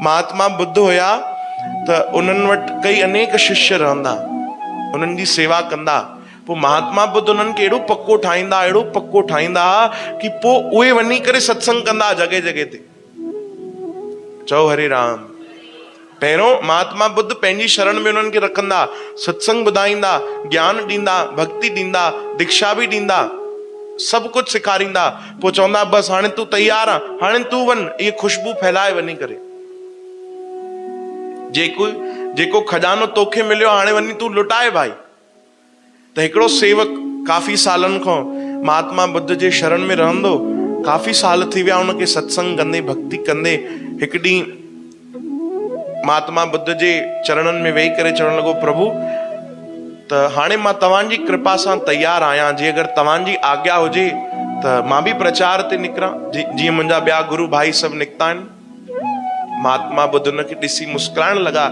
महात्मा बुद्ध हुया त उन्हनि वटि कई अनेक शिष्य रहंदा, उन्हनि जी सेवा कंदा। पोइ महात्मा बुद्ध उन्हनि खे एॾो पक्को ठाहींदा कि पोइ उहे वञी करे सत्संग कंदा जॻह जॻह ते। चओ हरे राम। पहिरियों महात्मा बुद्ध पंहिंजी शरण में उन्हनि खे रखंदा, सत्संग ॿुधाईंदा, ज्ञान ॾींदा, भक्ति ॾींदा, दीक्षा बि ॾींदा, सभु कुझु सेखारींदा। पोइ चवंदा बसि हाणे तूं तैयार आ, हाणे तूं वञ, इहे खुशबू फैलाए वञी करे। जेको खजानो तोखे मिलियो हाणे वञी तूं लुटाए भाई। त हिकिड़ो सेवक काफ़ी सालनि खां महात्मा बुद्ध जे शरण में रहंदो, काफ़ी साल थी विया उनखे सत्संग कंदे, भक्ति कंदे। हिकु ॾींहुं महात्मा बुद्ध जे चरणनि में वेही करे चवण लॻो, प्रभु त हाणे मां तव्हांजी कृपा सां तैयार आहियां, जे अगरि तव्हांजी आज्ञा हुजे त मां बि प्रचार ते निकिरां जीअं मुंहिंजा ॿिया गुरु भाई सभु निकिता आहिनि। महात्मा बुद्ध उनखे ॾिसी मुस्कुराइण लॻा,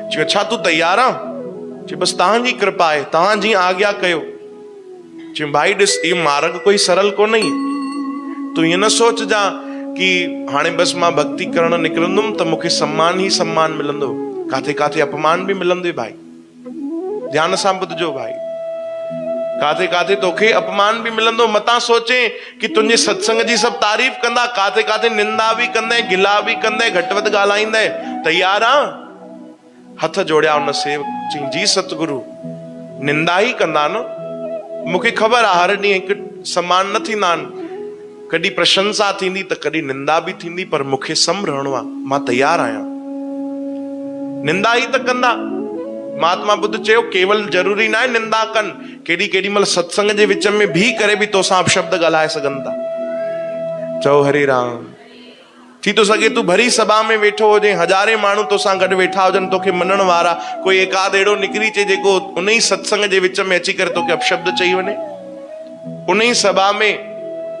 चयो छा तूं तैयार आ? चयो बसि तव्हांजी कृपा आहे, तव्हां जीअं आज्ञा कयो। चयो भाई ॾिस, इहो मार्ग कोई सरल कोन्हे, तूं ईअं न सोचजां कि हाणे बसि मां भक्ति करण निकिरंदुमि त मूंखे सम्मान ई सम्मान मिलंदो, काथे काथे अपमान बि मिलंदो भाई। ध्यान सां ॿुधजो भाई, काथे काथे तोखे अपमान बि मिलंदो। मतां सोचे कि तुंहिंजे सत्संग जी सभु तारीफ़ कंदा, काथे काथे निंदा बि कंदे, गिला बि कंदे, घटि वधि ॻाल्हाईंदे। तैयार आ? हथ जोड़िया उन सेवक, चई जी सतगुरु, निंदा ई कंदा न, मूंखे ख़बर आहे हर ॾींहुं हिकु समान न थींदा आहिनि, कॾहिं प्रशंसा थींदी त कॾहिं निंदा बि थींदी, पर मूंखे सम रहणो आहे, मां तैयार आहियां। निंदा ई त कंदा। महात्मा बुद्ध चयो केवल ज़रूरी न आहे निंदा कनि, केॾी महिल सत्संग जे विच में भी करे बि तोसां अपशब्द ॻाल्हाए सघनि था। चओ हरे राम। थी तो सघे तूं भरी सभा में वेठो हुजे, हज़ारे माण्हू तोसां गॾु वेठा हुजनि, तोखे मञण वारा, कोई एकाद अहिड़ो निकिरी अचे जेको उन ई सत्संग जे विच में अची करे तोखे अपशब्द चई वञे, उन ई सभा में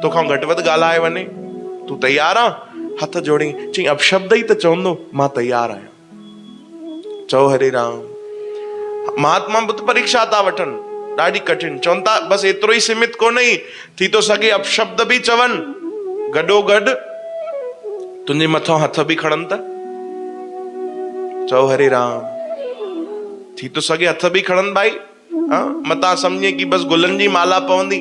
तोखां घटि वधि ॻाल्हाए वञे। तूं तैयार आ? हथ जोड़ी चई अपशब्द ई त चवंदो, मां तैयार आहियां। चओ हरे राम। महात्मा बुद्ध परीक्षा था वठनि, ॾाढी कठिन। चवनि था बसि एतिरो ई सीमित कोन्हे, थी थो सघे अपशब्द बि चवनि, गॾो गॾु तुंहिंजे मथां हथ बि खणनि था। चओ हरे राम। थी थो सघे हथ बि खणनि भाई, मतां सम्झे कि बसि गुलनि जी माला पवंदी।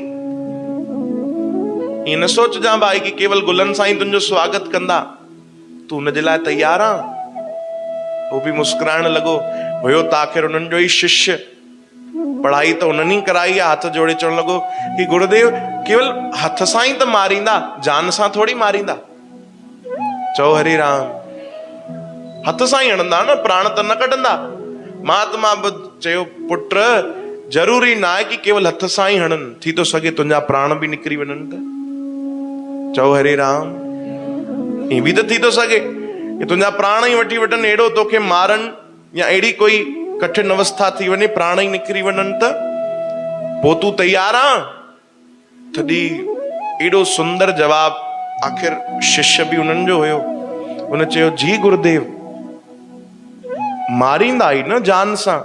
ईअं न सोचजां भाई कि केवल गुलनि सां ई तुंहिंजो स्वागत कंदा। तूं हुन जे लाइ तैयार आ? वो बि मुस्कुराइण लॻो। हुयो त आख़िर उन्हनि जो ई शिष्य, पढ़ाई त उन्हनि ई कराई आहे। हथ जोड़े चवण लॻो कि गुरुदेव केवल हथ सां ई त मारींदा, जान सां थोड़ी मारींदा। चओ हरे राम। हथ सां ई हणंदा न, प्राण त न कढंदा। महात्मा बुद्ध चयो पुत्र ज़रूरी न आहे कि केवल हथ सां ई हणनि, थी थो सघे तुंहिंजा प्राण बि निकिरी वञनि त। चओ हरे राम। ईअं बि त थी थो सघे कि तुंहिंजा प्राण ई वठी वठनि, अहिड़ो तोखे मारनि, या अहिड़ी कोई कठिन अवस्था थी वञे, प्राण ई निकिरी वञनि त। पोइ तूं तैयार आ? तॾहिं एॾो सुंदर जवाब आख़िर शिष्य बि उन्हनि जो हुयो। उन चयो जी गुरुदेव, मारींदा ई न जान सां,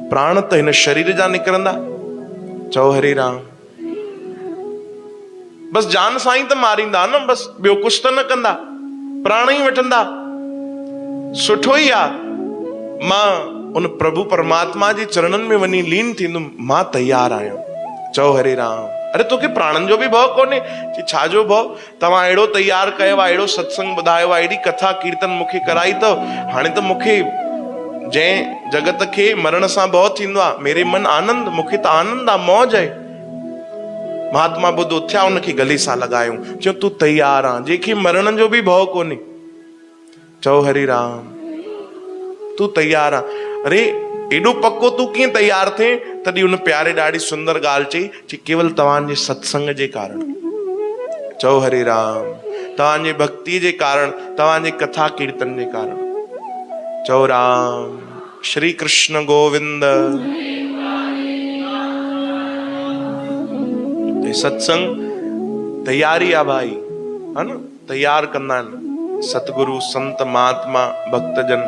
प्राण त हिन शरीर जा निकिरंदा। चओ हरे राम। बस जान सां ई त मारींदा न, बस ॿियो कुछ त न कंदा, प्राण ई वठंदा। सुठो ई आ, मां उन प्रभु परमात्मा जे चरणनि में वञी लीन थींदुमि, मां तैयार आहियां। चओ हरे राम। अरे तोखे प्राणनि जो बि भउ कोन्हे? छाजो भउ? तव्हां अहिड़ो तैयार कयो आहे, अहिड़ो सत्संग ॿुधायो आहे, अहिड़ी कथा कीर्तन मूंखे कराई अथव, हाणे त मूंखे जंहिं जगत खे मरण सां भउ थींदो आहे, मेरे मन आनंद, मूंखे त आनंद आहे, मौज आहे। महात्मा बुद्ध उथिया, उनखे गले सां लॻायो, चयो तूं तैयार आ, जंहिंखे मरण जो बि भउ कोन्हे। चओ हरे राम। तूं तैयार आ? अरे एॾो पक्को तूं कीअं तैयार थिए? तॾहिं उन प्यारे ॾाढी सुंदर ॻाल्हि चई, केवल तव्हांजे सत्संग जे कारण। चओ हरे राम। तव्हांजे भक्ति जे कारण, तव्हांजे कथा कीर्तन जे कारण। चओ राम। श्री कृष्ण गोविंद। सत्संग तैयारी आ भाई, है न? तैयार कंदा आहिनि सतगुरु, संत, महात्मा, भक्तजन।